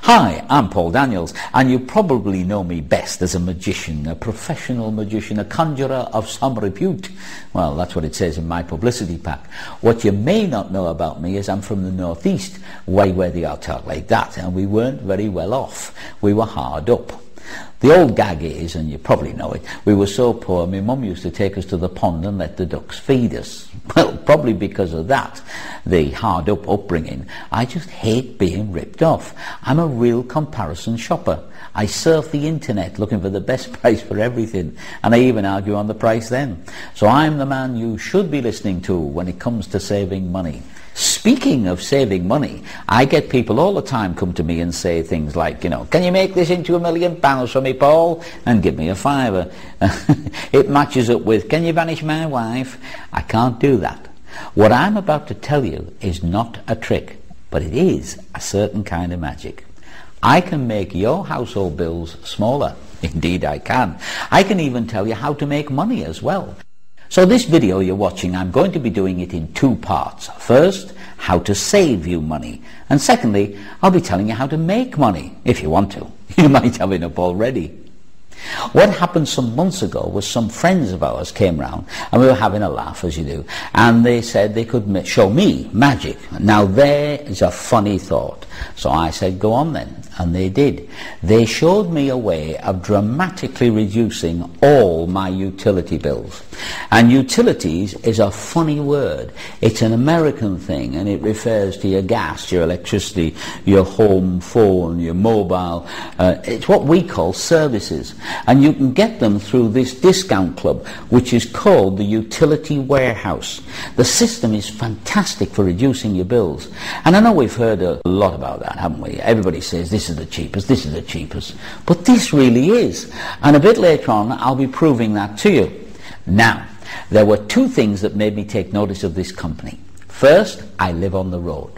Hi, I'm Paul Daniels, and you probably know me best as a magician, a professional magician, a conjurer of some repute. Well, that's what it says in my publicity pack. What you may not know about me is I'm from the northeast, way where they are talk like that, and we weren't very well off. We were hard up. The old gag is, and you probably know it, we were so poor my mum used to take us to the pond and let the ducks feed us. Well, probably because of that, the hard up upbringing, I just hate being ripped off. I'm a real comparison shopper. I surf the internet looking for the best price for everything, and I even argue on the price then. So I'm the man you should be listening to when it comes to saving money. Speaking of saving money, I get people all the time come to me and say things like, can you make this into £1 million for me, Paul? And give me a fiver. It matches up with, can you vanish my wife? I can't do that. What I'm about to tell you is not a trick, but it is a certain kind of magic. I can make your household bills smaller. Indeed I can. I can even tell you how to make money as well. So this video you're watching, I'm going to be doing it in two parts. First, how to save you money. And secondly, I'll be telling you how to make money, if you want to. You might have enough already. What happened some months ago was some friends of ours came round and we were having a laugh, as you do, and they said they could show me magic. Now there is a funny thought. So I said, go on then. And they did. They showed me a way of dramatically reducing all my utility bills. And utilities is a funny word. It's an American thing, and it refers to your gas, your electricity, your home phone, your mobile. It's what we call services. And you can get them through this discount club, which is called the Utility Warehouse. The system is fantastic for reducing your bills. And I know we've heard a lot about that, haven't we? Everybody says this is the cheapest, this is the cheapest. But this really is. And a bit later on, I'll be proving that to you. Now, there were two things that made me take notice of this company. First, I live on the road.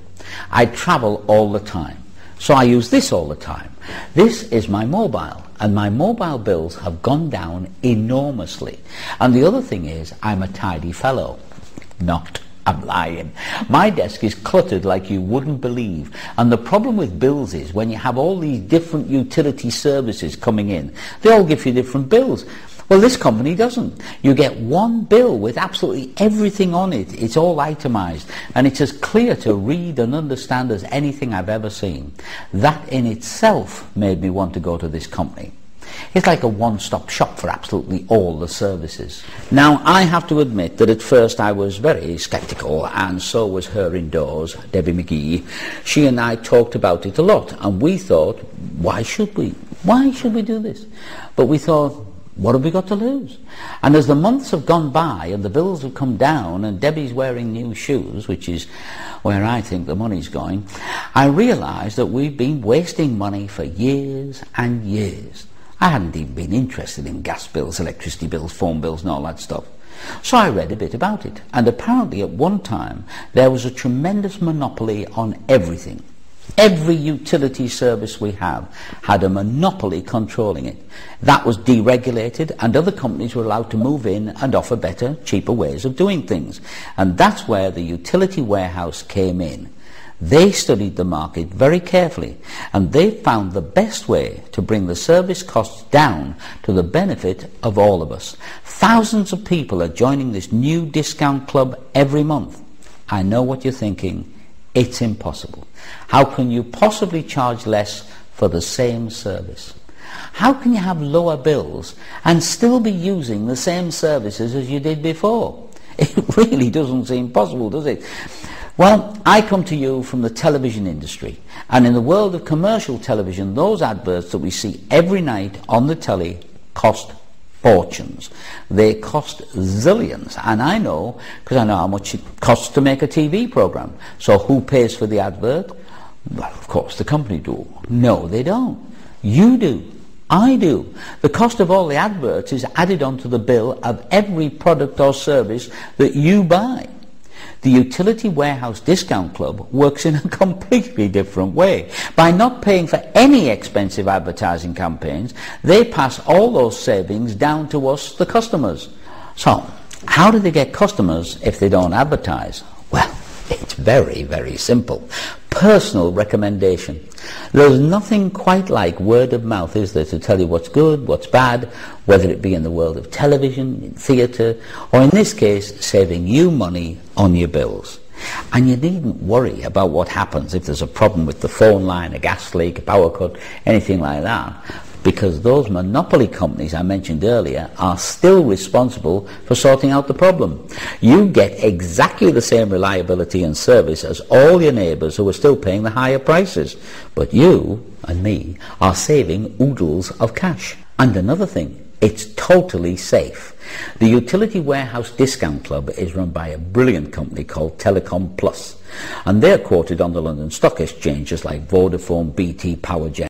I travel all the time. So I use this all the time. This is my mobile, and my mobile bills have gone down enormously. And the other thing is, I'm a tidy fellow. Not. I'm lying. My desk is cluttered like you wouldn't believe. And the problem with bills is when you have all these different utility services coming in, they all give you different bills. Well, this company doesn't. You get one bill with absolutely everything on it. It's all itemized, and it's as clear to read and understand as anything I've ever seen. That in itself made me want to go to this company. It's like a one-stop shop for absolutely all the services. Now, I have to admit that at first I was very sceptical, and so was her indoors, Debbie McGee. She and I talked about it a lot, and we thought, why should we? Why should we do this? But we thought, what have we got to lose? And as the months have gone by and the bills have come down and Debbie's wearing new shoes, which is where I think the money's going, I realized that we've been wasting money for years and years. I hadn't even been interested in gas bills, electricity bills, phone bills and all that stuff. So I read a bit about it, and apparently at one time there was a tremendous monopoly on everything. Every utility service we have had a monopoly controlling it. That was deregulated, and other companies were allowed to move in and offer better, cheaper ways of doing things. And that's where the Utility Warehouse came in. They studied the market very carefully, and they found the best way to bring the service costs down to the benefit of all of us. Thousands of people are joining this new discount club every month. I know what you're thinking. It's impossible. How can you possibly charge less for the same service? How can you have lower bills and still be using the same services as you did before? It really doesn't seem possible, does it? Well, I come to you from the television industry, and in the world of commercial television, those adverts that we see every night on the telly cost fortunes. They cost zillions, and I know, because I know how much it costs to make a TV program. So who pays for the advert? Well, of course, the company do. No, they don't. You do. I do. The cost of all the adverts is added onto the bill of every product or service that you buy. The Utility Warehouse Discount Club works in a completely different way. By not paying for any expensive advertising campaigns, they pass all those savings down to us, the customers. So, how do they get customers if they don't advertise? Well, it's very, very simple. personal recommendation. There's nothing quite like word of mouth, is there, to tell you what's good, what's bad, whether it be in the world of television, in theatre, or in this case, saving you money on your bills. And you needn't worry about what happens if there's a problem with the phone line, a gas leak, a power cut, anything like that, because those monopoly companies I mentioned earlier are still responsible for sorting out the problem. You get exactly the same reliability and service as all your neighbours who are still paying the higher prices, but you and me are saving oodles of cash. And another thing, it's totally safe. The Utility Warehouse Discount Club is run by a brilliant company called Telecom Plus, and they're quoted on the London Stock Exchange just like Vodafone, BT, Powergen,